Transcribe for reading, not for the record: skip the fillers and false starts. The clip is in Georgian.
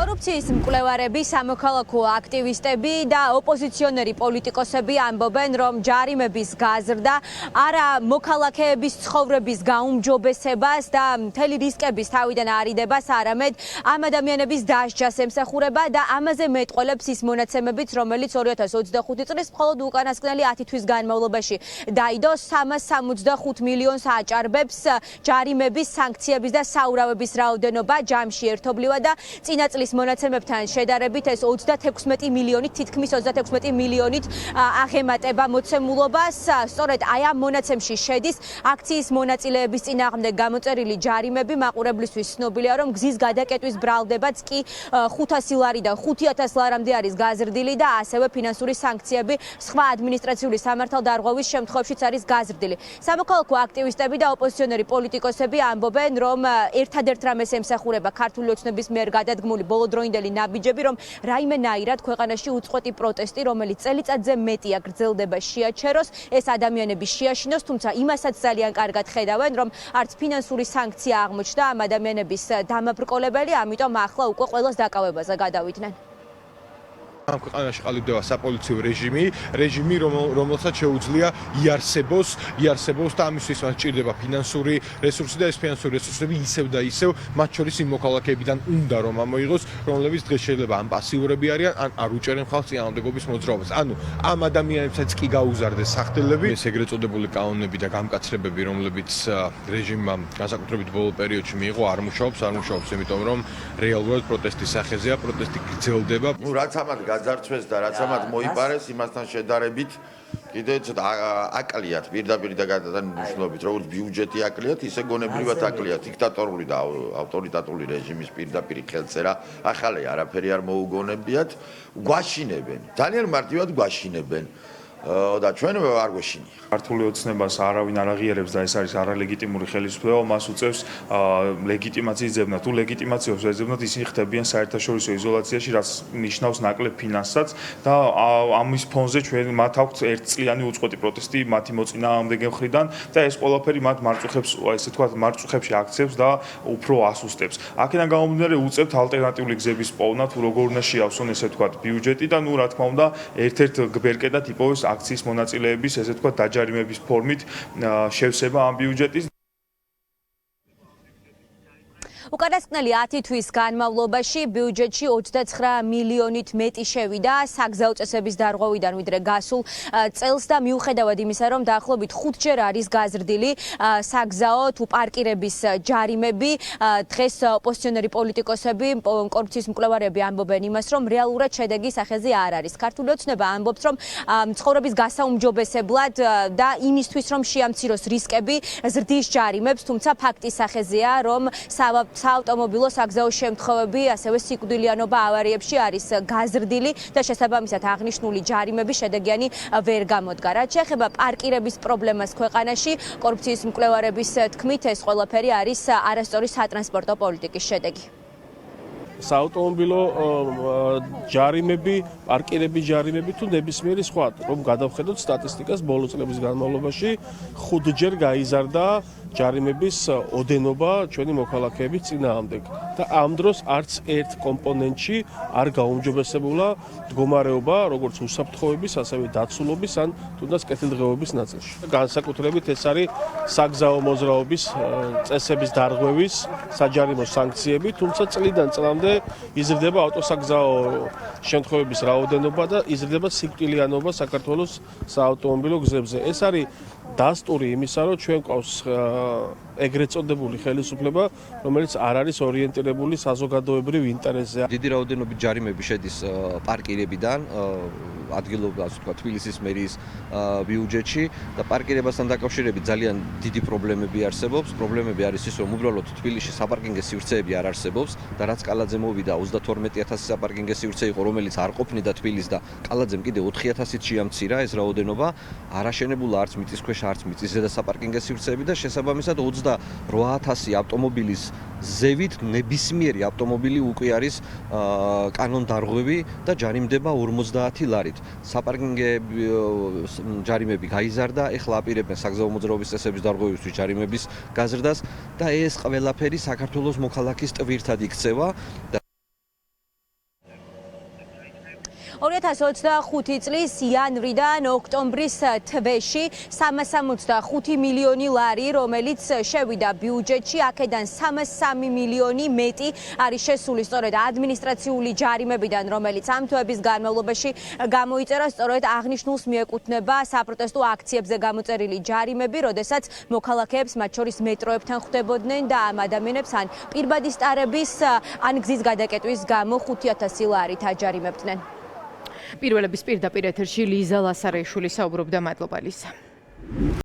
კორუფციის მკვლევარები, სამოქალაქო აქტივისტები და ოპოზიციონერი პოლიტიკოსები ამბობენ, რომ ჯარიმების გაზრდა არა მოქალაქეების ცხოვრების გაუმჯობესებას და მთელი რისკების თავიდან არიდებას, არამედ ამ ადამიანების დასჯას ემსახურება და ამაზე მეტყველებს ის მონაცემებით, რომელიც 2025 წლის მხოლოდ უკანასკნელი 10 თვის განმავლობაში დაიდო 365 მილიონს აჭარბებს ჯარიმების, სანქციების და საურავების რაოდენობა ჯამში ერთობლივად და წინა წლის მონაცემებთან შედარებით ეს 36 მილიონით, თითქმის 36 მილიონით აღემატება მოცემულობას. სწორედ აი ამ მონაცემში შედის აქციის მონაწილეების წინააღმდეგ გამოწერილი ჯარიმები. მაყურებლისთვის ცნობილია, რომ გზის გადაკეტვის ბრალდებაც კი 500 ლარიდან 5000 ლარამდე არის გაზრდილი და ასევე ფინანსური სანქციები სხვა ადმინისტრაციული სამართალდარღვევის შემთხვევაშიც არის გაზრდილი. სამოქალაქო აქტივისტები და ოპოზიციონერი პოლიტიკოსები ამბობენ, რომ ერთადერთ რამეს ემსახურება ქართული ოცნების მიერ გადადგმული ბოლოდროინდელი ნაბიჯები, რომ რაიმენაირად ქვეყანაში უწყვეტი პროტესტი, რომელიც წელიწადზე მეტია გრძელდება, შეაჩეროს, ეს ადამიანები შეაშინოს, თუმცა იმასაც ძალიან კარგად ხედავენ, რომ არც ფინანსური სანქცია აღმოჩნდა ამ ადამიანების დამაბრკოლებელი, ამიტომ ახლა უკვე ყველას დაკავებაზე გადავიდნენ. ამ ქვეყანაში ყალიბდება საპოლიციო რეჟიმი, რომელსაც შეუძლია იარსებოს და ამისთვის მას ჭირდება ფინანსური რესურსი და ეს ფინანსური რესურსები ისევ და ისევ მათ შორის იმ მოქალაქეებიდან უნდა რომ ამოიღოს, რომლებიც დღეს შეიძლება ან პასიურები არიან, ან არ უჭერენ ხალხს წინააღმდეგობის მოძრაობას. ანუ ამ ადამიანებსაც კი გაუზარდეს სახდელები, ეს ეგრეთ წოდებული კანონები და გამკაცრებები, რომლებიც რეჟიმმა განსაკუთრებით ბოლო პერიოდში მიიღო, არ მუშაობს, იმიტომ რომ რეალურად პროტესტის სახეზეა, პროტესტი გრძელდება. რაც ამათ გაძარცვეს და რაც ამათ მოიპარეს, იმასთან შედარებით კიდე ცოტა აკლიათ პირდაპირ და გადანიშნულებით, როგორც ბიუჯეტი აკლიათ, ისე გონებრივად აკლიათ დიქტატორული და ავტორიტარული რეჟიმის პირდაპირ ხელწერა. ახალი არაფერი არ მოუგონებიათ, გვაშინებენ, ძალიან მარტივად გვაშინებენ. და ჩვენ არ გვეშინია. ქართული ოცნებას არავინ არ აღიარებს და ეს არის არალეგიტიმური ხელისუფლება, მას უწევს ლეგიტიმაციის ძებნა. თუ ლეგიტიმაციას ეძებნათ, ისინი ხდებიან საერთაშორისო იზოლაციაში, რაც ნიშნავს ნაკლებ ფინანსსაც და ამის ფონზე ჩვენ მათ აქვთ ერთწლიანი უწყვეტი პროტესტი მათი მოწინააღმდეგე მხრიდან და ეს ყველაფერი მათ მარწუხებს, ესე ვთქვათ, მარწუხებში აქცევს და უფრო ასუსტებს. აქედან გამომდინარე უწევთ ალტერნატიული გზების პოვნა, თუ როგორ უნდა შეავსონ, ესე ვთქვათ, ბიუჯეტი და ნუ რა თქმა უნდა, ერთ-ერთ ბერკეტად იპოვეს აქციის მონაწილეების, ესე ვთქვათ, დაჯარიმების ფორმით შევსება ამ ბიუჯეტის. უკანასკნელი 10 თვის განმავლობაში ბიუჯეტში 29 მილიონით მეტი შევიდა საგზაო წესების დარღვევიდან ვიდრე გასულ წელს და მიუხედავად იმისა, რომ დაახლოებით 5-ჯერ არის გაზრდილი საგზაო თუ პარკირების ჯარიმები, დღეს ოპოზიციონერი პოლიტიკოსები, კორუფციის მკვლევარები ამბობენ იმას, რომ რეალურად შედეგი სახეზე არ არის. ქართული ოცნება ამბობს, რომ ცხოვრების გასაუმჯობესებლად და იმისთვის, რომ შეამციროს რისკები, ზრდის ჯარიმებს, თუმცა ფაქტის სახეზეა, რომ საავტომობილო საგზაო შემთხვევები, ასევე სიკვდილიანობა ავარიებში არის გაზრდილი და შესაბამისად აღნიშნული ჯარიმები შედეგიანი ვერ გამოდგა. რაც შეეხება პარკირების პრობლემას ქვეყანაში, კორუფციის მკვლევარების თქმით, ეს ყველაფერი არის არასწორი სატრანსპორტო პოლიტიკის შედეგი. საავტომობილო ჯარიმები, პარკირების ჯარიმები თუ ნებისმიერი სხვა, რომ გადავხედოთ სტატისტიკას, ბოლო წლების განმავლობაში 5-ჯერ გაიზარდა ჯარიმების ოდენობა ჩვენი მოქალაქეების წინააღმდეგ და ამ დროს არც ერთ კომპონენტში არ გაუმჯობესებულა მდგომარეობა, როგორც უსაფრთხოების, ასევე დაცულობის ან თუნდაც კეთილდღეობის ნაწილში. განსაკუთრებით ეს არის საგზაო მოძრაობის წესების დარღვევის საჯარიმო სანქციები, თუმცა წლიდან წლამდე იზრდება ავტოსაგზაო შემთხვევების რაოდენობა და იზრდება სიკვდილიანობა საქართველოს საავტომობილო გზებზე. ეს არის დასტური იმისა, რომ ჩვენ გვყავს ეგრეთ წოდებული ხელისუფლება, რომელიც არ არის ორიენტირებული საზოგადოებრივ ინტერესზე. დიდი რაოდენობით ჯარიმები შედის პარკირებიდან, ადგილობრივ, ასე ვთქვათ, თბილისის მერიის ბიუჯეტში და პარკირებასთან დაკავშირებით ძალიან დიდი პრობლემები არსებობს. პრობლემები არის ის, რომ უბრალოდ თბილისში საპარკინგო სივრცეები არ არსებობს და რაც კალაძე მოვიდა 32000 საპარკინგო სივრცე იყო, რომელიც არ ყოფნიდა თბილის და კალაძემ კიდე 4000-ით შეამცირა ეს რაოდენობა. არ აშენებულა არც მიწისქვეშა, არც მიწისზედა საპარკინგო სივრცეები და შესაბამისად 28,000 ავტომობილის ზევით ნებისმიერი ავტომობილი უკვე არის კანონდარღვევი და ჯარიმდება 50 ლარით. საპარკინგო ჯარიმები გაიზარდა, ეხლა აპირებენ საგზაო მოძრაობის წესების დარღვევისთვის ჯარიმების გაზრდას და ეს ყველაფერი საქართველოს მოქალაქის ტვირთად იქცევა. 2025 წლის იანვრიდან ოქტომბრის თვეში 365 მილიონი ლარი, რომელიც შევიდა ბიუჯეტში, აქედან 303 მილიონი მეტი არის შესული სწორედ ადმინისტრაციული ჯარიმებიდან, რომელიც ამ თვეების განმავლობაში გამოიწერა. სწორედ აღნიშნულს მიეკუთვნება საპროტესტო აქციებზე გამოწერილი ჯარიმები, როდესაც მოქალაქეებს, მათ შორის მეტროებთან ხვდებოდნენ და ამ ადამიანებს ან პირბადი სტარების, ან გზის გადაკეტვის გამო 5000 ლარით აჯარიმებდნენ. პირველების პირდაპირ ეთერში ლიზა ლასარეიშვილი საუბრობდა. მადლობა ლიზა.